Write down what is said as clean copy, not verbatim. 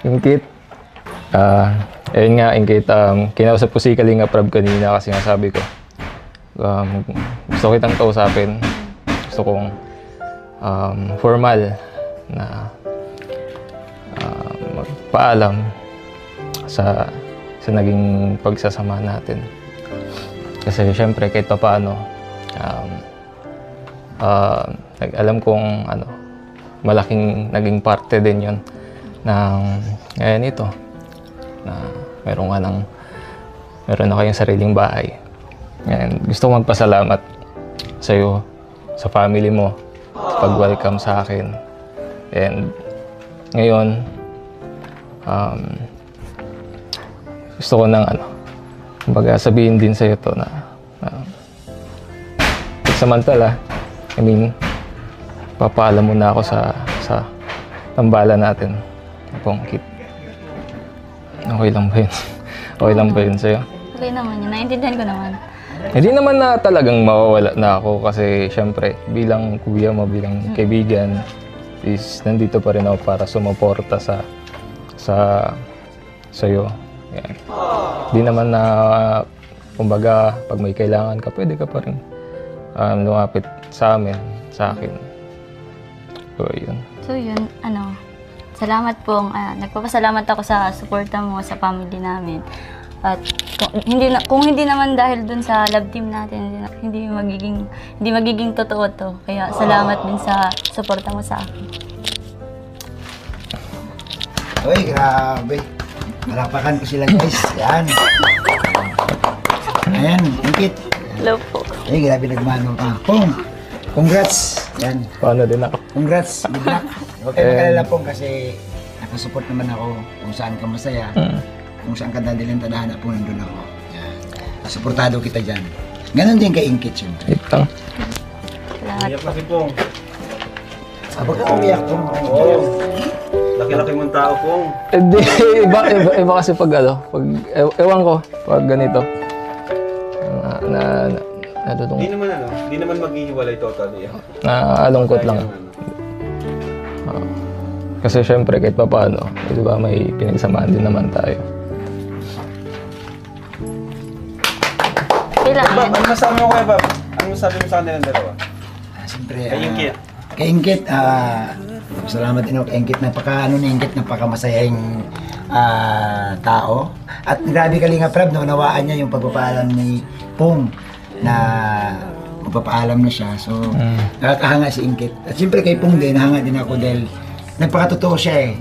Ingkit. Ayun nga, Ingkit. Kinausap ko si Kalinga Prab kanina kasi nga sabi ko, gusto kitang kausapin. Gusto kong formal na magpaalam sa naging pagsasama natin. Kasi syempre kahit pa paano, alam kong malaking naging parte din yon ng ngayon ito na meron na kayong sariling bahay. And gusto kong magpasalamat sa iyo, sa family mo, sa pag-welcome sa akin. And ngayon, gusto ko nang kumbaga sabihin din sa iyo to na samantala, papaalam muna ako sa tambalan natin. Pongkit. Okay lang ba yun? Okay lang ba yun sa'yo? Okay naman yun. Naintindihan ko naman. Hindi naman na talagang mawawala na ako kasi syempre bilang kuya mo, bilang kaibigan is nandito pa rin ako para sumuporta sa'yo. Yan. Di naman na kumbaga pag may kailangan ka, pwede ka pa rin lumapit sa akin. So yun, salamat pong, nagpapasalamat ako sa suporta mo sa family namin. At kung hindi naman dahil dun sa love team natin, hindi magiging totoo to. Kaya salamat din sa suporta mo sa akin. Uy, grabe. Malapakan ko sila guys. Yan. Ayan, Ingkit. Hello po. Ay, grabe nagmano ka. Pong, congrats. Yan. Paano din ako? Congrats. Good luck. Huwag kayo magalala Pong kasi nakasupport naman ako kung saan ka masaya. Kung saan ka dadalhin tadhana po, nandun ako. Yan. Suportado kita dyan. Ganon din kay Ingkit syempre. Itang. Salamat po. Kasi Pong. Huwag ka umiyak Pong. Laki-laki mong tao Pong. Hindi, iba kasi pag ewan ko, pag ganito. Hindi naman maghihiwalay totally. Naalungkot lang. Kasi syempre kahit pa paano, di ba may pinagsamahan din naman tayo. Kailangan. Bob, ano masabi mo kay Bob? Ano masabi mo sa kanilang dalawa? Siyempre, Kay Ingkit. Kay Ingkit, salamat din ako kay Ingkit. Napakamasayahing tao. At grabe Kalinga Prab, nawaan niya yung pagpapaalam ni Pong na magpapaalam na siya. So, nakakahanga si Ingkit. At siyempre kay Pong din, nahanga din ako dahil nagpakatotoo siya eh.